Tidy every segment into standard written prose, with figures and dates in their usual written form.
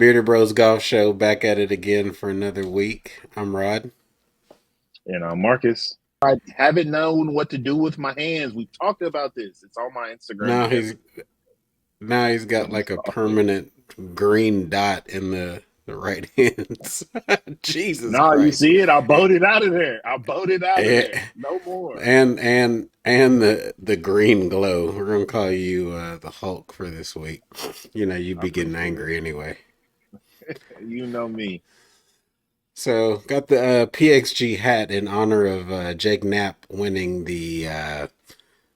Bearded Bros Golf Show back at it again for another week. I'm Rod. And Marcus, I haven't known what to do with my hands. We talked about this. It's on my Instagram Now if you he's haven't now he's got seen like a it. permanent green dot in the right hands. Jesus Nah, you Christ. see it? I voted out of there. I voted out of Eh, there. No more. and the green glow. We're gonna call you the Hulk for this week. You know, you'd I be getting appreciate angry anyway. it. You know me. So got the PXG hat in honor of Jake Knapp winning the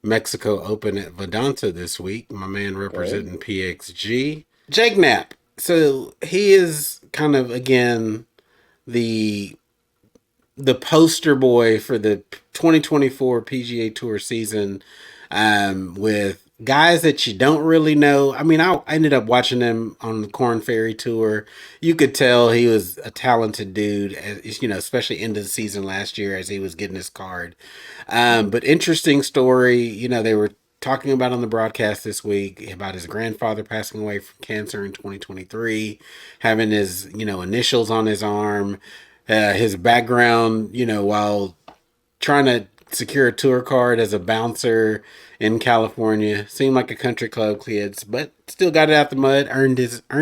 Mexico Open at Vidanta this week. My man Okay. representing PXG. Jake Knapp. So he is kind of again the the poster boy for the 2024 PGA Tour season, with guys that you don't really know. I mean, I ended up watching him on the Corn Ferry Tour. You could tell he was a talented dude, you know, especially into the season last year as he was getting his card. Mhm. But interesting story. You know, they were talking about on the broadcast this week about his grandfather passing away from cancer in 2023, having his, you know, initials on his arm, his background, you know, while trying to secure a tour card as a bouncer in California. Seemed like a country club kids, but still got it out the mud, earned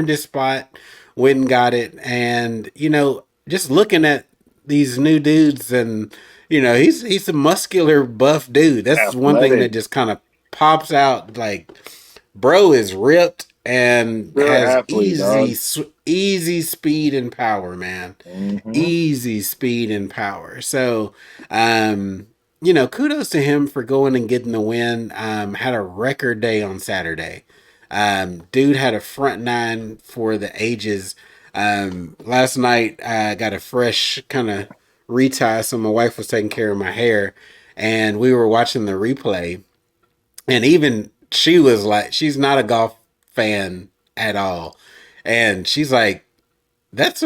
his spot, went and got it. And, you know, just looking at these new dudes and you know, he's a muscular buff dude. That's one thing Athletic. that just kind of pops out. Like, bro is ripped and Pure has athlete, dog. easy speed and power, man. Hmm. Easy speed and power. So, you know, kudos to him for going and getting the win. Had a record day on Saturday. Dude had a front nine for the ages. Last night I got a fresh kind of retie, so my wife was taking care of my hair, and we were watching the replay, and even she was like, she's not a golf fan at all, and she's like, that's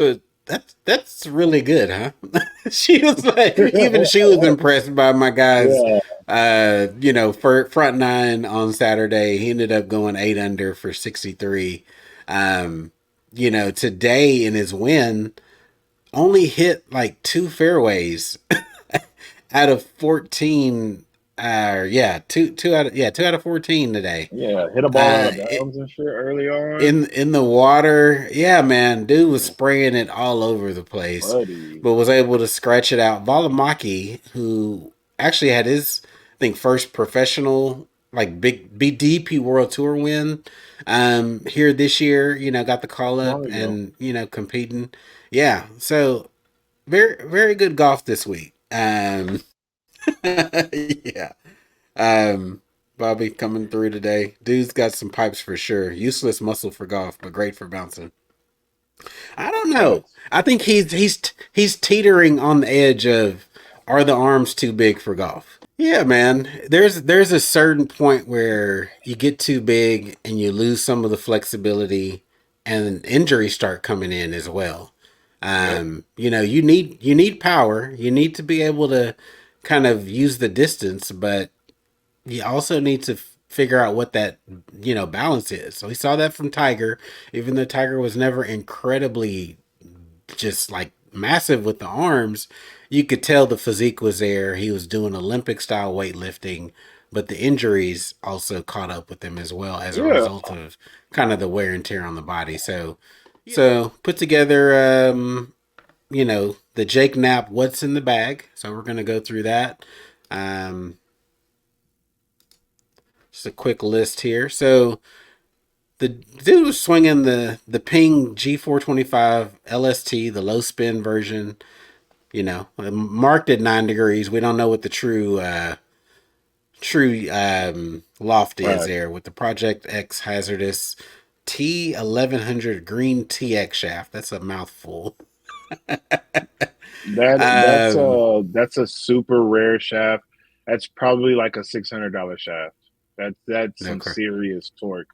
really good, huh? She was like, even she was impressed by my guy's, Yeah. you know, for front nine on Saturday. He ended up going 8 under for 63. Um, you know, today in his win, only hit like two fairways out of 14. Yeah, two out of 14 today. Yeah. Hit a ball out Uh, of bounds and shit early on. in the water. Yeah, man, dude was spraying it all over the place, Buddy. but was able to scratch it out. Valimaki, who actually had his, I think, first professional like big DP World Tour win, here this year. You know, got the call Long up ago. and you know competing. Yeah, so very good golf this week. Yeah. Bobby coming through today. Dude's got some pipes for sure. Useless muscle for golf, but great for bouncing. I don't know. Facts. I think he's teetering on the edge of, are the arms too big for golf? Yeah, man. There's a certain point where you get too big and you lose some of the flexibility, and injuries start coming in as well. Yep. You know, you need power. You need to be able to kind of use the distance, but you also need to figure out what that, you know, balance is. So we saw that from Tiger, even though Tiger was never incredibly just like massive with the arms. You could tell the physique was there. He was doing Olympic style weightlifting, but the injuries also caught up with him as well as a Yeah. result of kind of the wear and tear on the body. So put together, you know, the Jake Knapp what's in the bag. So we're gonna go through that. Um, just a quick list here. So the dude was swinging the Ping G425 LST, the low spin version. You know, marked at 9 degrees. We don't know what the true loft is Right. there with the Project X hazardous T1100 green TX shaft. That's a mouthful. Um, That's a super rare shaft. That's probably like a $600 shaft. That's some okay. serious torque.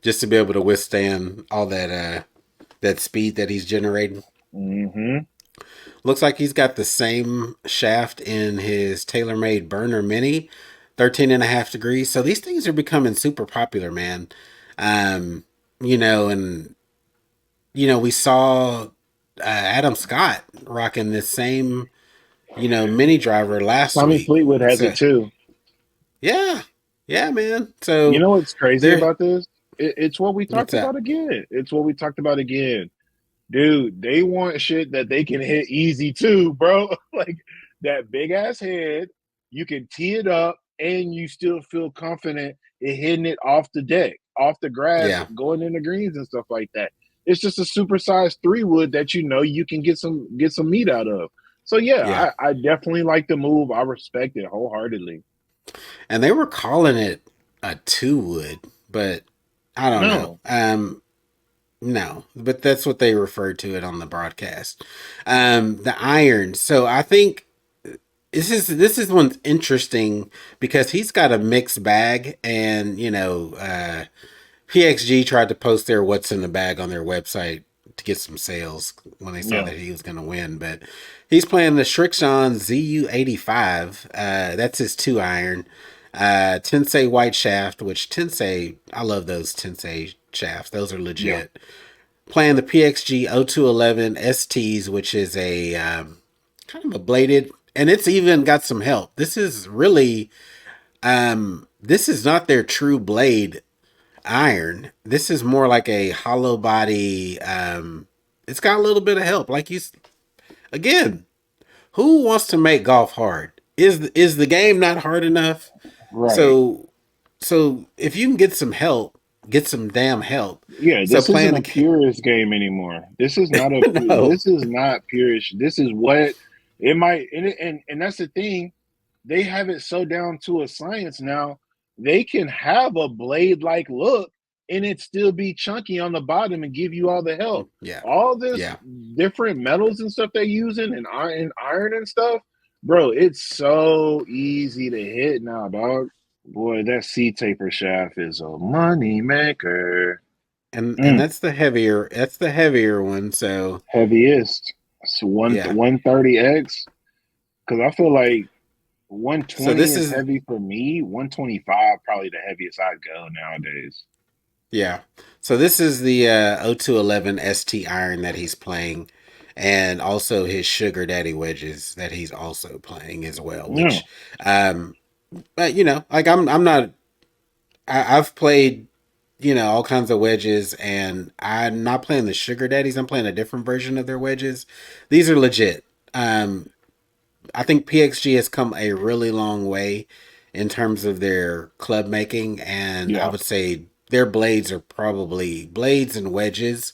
Just to be able to withstand all that that speed that he's generating. Hmm. Looks like he's got the same shaft in his Taylormade Burner Mini, 13 and a half degrees. So these things are becoming super popular, man. Um, and we saw Adam Scott rocking this same mini driver last Tommy week. Fleetwood has So it too. yeah, yeah, man. You So know what's crazy there, about this? It's what we what's talked that? about again. It's what we talked about again. Dude, they want shit that they can hit easy too, bro. Like that big ass head, you can tee it up and you still feel confident in hitting it off the deck, off the grass, Yeah, going in the greens and stuff like that. It's just a supersized 3 wood that you can get some meat out of. So yeah, yeah. I definitely like the move. I respect it wholeheartedly. And they were calling it a 2 wood, but I don't know. No. No, but that's what they referred to it on the broadcast. The iron. So I think this is one's interesting because he's got a mixed bag, and PXG tried to post their what's in the bag on their website to get some sales when they saw Yeah. that he was going to win. But he's playing the Srixon ZU85. That's his 2 iron. Tensei white shaft, which Tensei, I love those Tensei shafts. Those are Yeah. legit. Playing the PXG 0211 STs, which is a kind of a bladed, and it's even got some help. This is not their true blade iron. This is more like a hollow body. It's got a little bit of help. Like again, who wants to make golf hard? Is the game not hard enough? Right. So so if you can get some help, get some damn help. Yeah, So this isn't playing a the purist game anymore. This is not a no, this is not purist. This is what it might and that's the thing. They have it so down to a science now. They can have a blade like look and it still be chunky on the bottom and give you all the help. yeah, All this yeah. different metals and stuff they're using and iron and stuff, bro, it's so easy to hit now, dog. Boy, that C taper shaft is a money maker. And Mm, that's the heavier one. So heaviest. It's yeah. 130X. Because I feel like So 120 this is is heavy for me. 125 probably the heaviest I'd go nowadays. Yeah. So this is the 0211 ST iron that he's playing, and also his Sugar Daddy wedges that he's also playing as well. Yeah, Which, um, but like I'm not. I've played all kinds of wedges, and I'm not playing the Sugar Daddies. I'm playing a different version of their wedges. These are legit. I think PXG has come a really long way in terms of their club making, and I yeah, would say their blades and wedges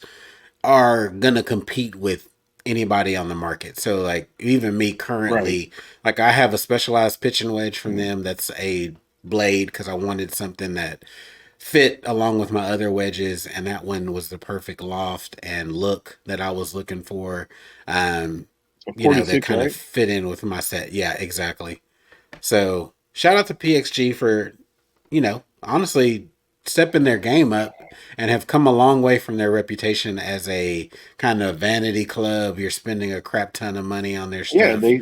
are gonna compete with anybody on the market. So like even me right. currently, like I have a specialized pitching wedge from them that's a blade because I wanted something that fit along with my other wedges, and that one was the perfect loft and look that I was looking for. Um, A that 46, kind of right? fit in with my set. Yeah, exactly. So shout out to PXG for, honestly stepping their game up and have come a long way from their reputation as a kind of vanity club. You're spending a crap ton of money on their Yeah, stuff.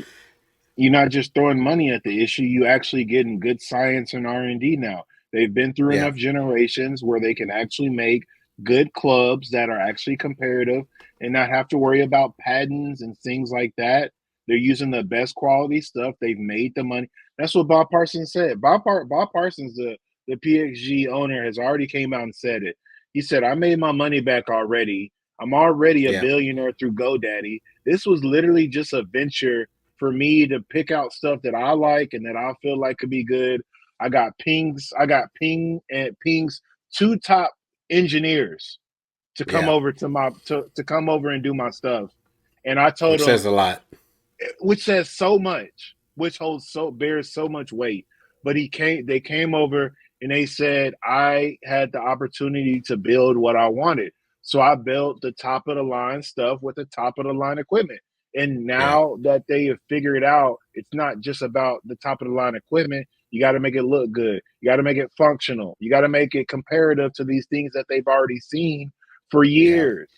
you're not just throwing money at the issue, you actually getting good science and R&D now. They've been through Yeah, enough generations where they can actually make good clubs that are actually comparative and not have to worry about patents and things like that. They're using the best quality stuff. They've made the money. That's what Bob Parsons said. Bob Parsons, the PXG owner, has already came out and said it. He said, I made my money back already. I'm already a yeah, billionaire through GoDaddy. This was literally just a venture for me to pick out stuff that I like and that I feel like could be good. I got Ping's two top engineers to come yeah. over to come over and do my stuff. And I told Which them, says a lot. which says so much, which holds so bears so much weight. But they came over and they said I had the opportunity to build what I wanted. So I built the top of the line stuff with the top of the line equipment. And Yeah, now that they have figured out it's not just about the top of the line equipment, you got to make it look good. You got to make it functional. You got to make it comparative to these things that they've already seen for yeah, years.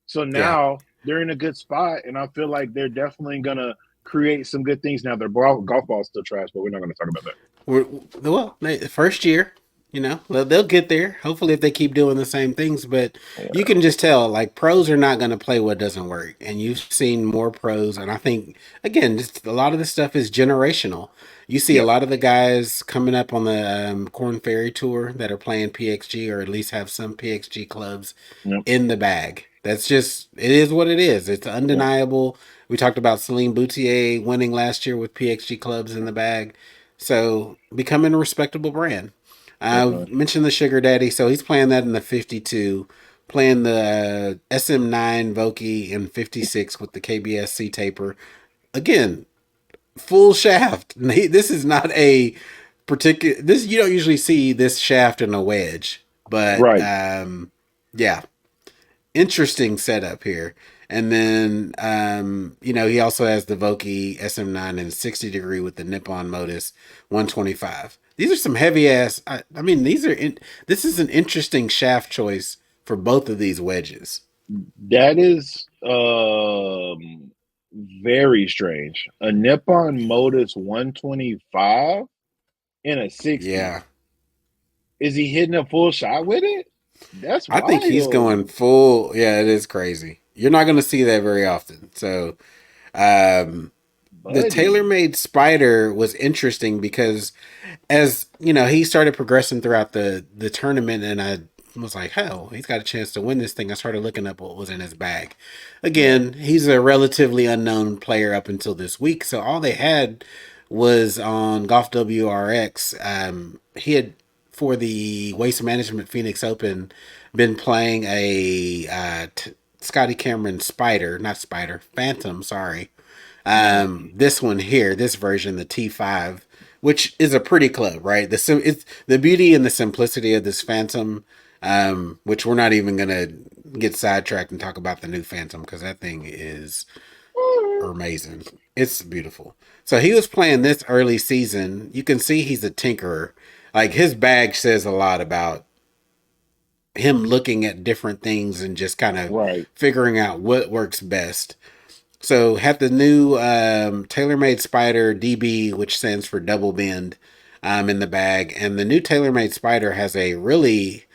So yeah. now they're in a good spot, and I feel like they're definitely gonna create some good things. Now their golf ball's still trash, but we're not gonna talk about that. We're, well, first year. You know, they'll get there. Hopefully, if they keep doing the same things, but you Yeah. can just tell like pros are not going to play what doesn't work. And you've seen more pros, and I think again, just a lot of this stuff is generational. You see a Yep. lot of the guys coming up on the Corn Ferry Tour that are playing PXG or at least have some PXG clubs Yep. in the bag. That's just it is what it is. It's Yep. undeniable. We talked about Celine Boutier winning last year with PXG clubs in the bag, so becoming a respectable brand. I Definitely. mentioned the Sugar Daddy, so he's playing that in the 52, playing the SM9 Vokey in 56 with the KBSC taper. Again, full shaft. This is not a particular. This you don't usually see this shaft in a wedge, but Right. yeah, interesting setup here. And then, he also has the Vokey SM9 in 60 degree with the Nippon Modus 125. These are some heavy ass. I mean, this is an interesting shaft choice for both of these wedges. That is very strange. A Nippon Modus 125 in a 60. Yeah. Is he hitting a full shot with it? That's I think he's going wild, full. Yeah, it is crazy. You're not going to see that very often. So, um, the buddy. Taylormade Spider was interesting because as he started progressing throughout the tournament, and I was like, hell, he's got a chance to win this thing. I started looking up what was in his bag. Yeah. Again, he's a relatively unknown player up until this week, so all they had was on Golf WRX. He had for the Waste Management Phoenix Open been playing a Scotty Cameron Spider, not Spider, Phantom, sorry. Hmm. This one here, this version, the T5, which is a pretty club, right? It's the beauty and the simplicity of this Phantom, which we're not even gonna get sidetracked and talk about the new Phantom because that thing is amazing. It's beautiful. So he was playing this early season. You can see he's a tinkerer. Like his bag says a lot about him looking at different things and just kind of Right. figuring out what works best. So had the new TaylorMade Spider DB, which stands for double bend, in the bag, and the new TaylorMade Spider has a really,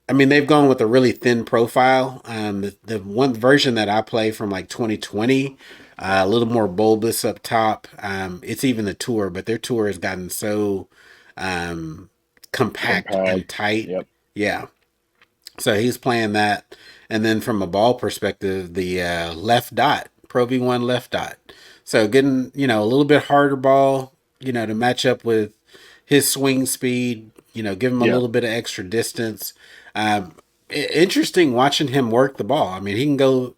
I mean, they've gone with a really thin profile. The one version that I play from like 2020, a little more bulbous up top. It's even the tour, but their tour has gotten so um, compact Compact. and tight. Yep. Yeah, so he's playing that, and then from a ball perspective, the left dot, Pro V1 left dot. So getting a little bit harder ball, to match up with his swing speed. Give him a Yeah. little bit of extra distance. Um, Interesting watching him work the ball. I mean, he can go,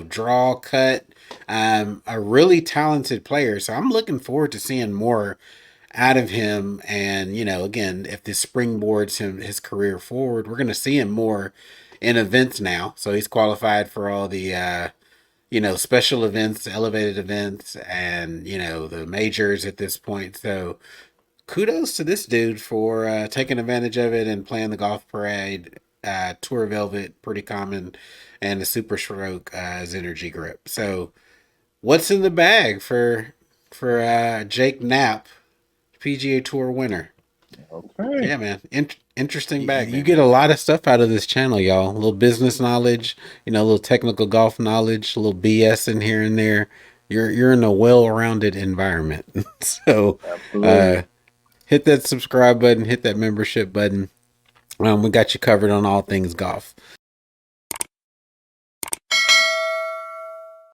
draw, cut. A really talented player. So I'm looking forward to seeing more out of him. And, again, if this springboards his career forward, we're going to see him more in events now. So he's qualified for all the, special events, elevated events, and, the majors at this point. So kudos to this dude for taking advantage of it and playing the golf parade. Tour Velvet, pretty common, and the Super Stroke Energy Grip. So, what's in the bag for Jake Knapp, PGA Tour winner? Okay. Yeah, man. Interesting bag. You get a lot of stuff out of this channel, y'all. A little business knowledge, a little technical golf knowledge, a little BS in here and there. You're in a well-rounded environment. So, uh, Absolutely. hit that subscribe button, hit that membership button. We got you covered on all things golf.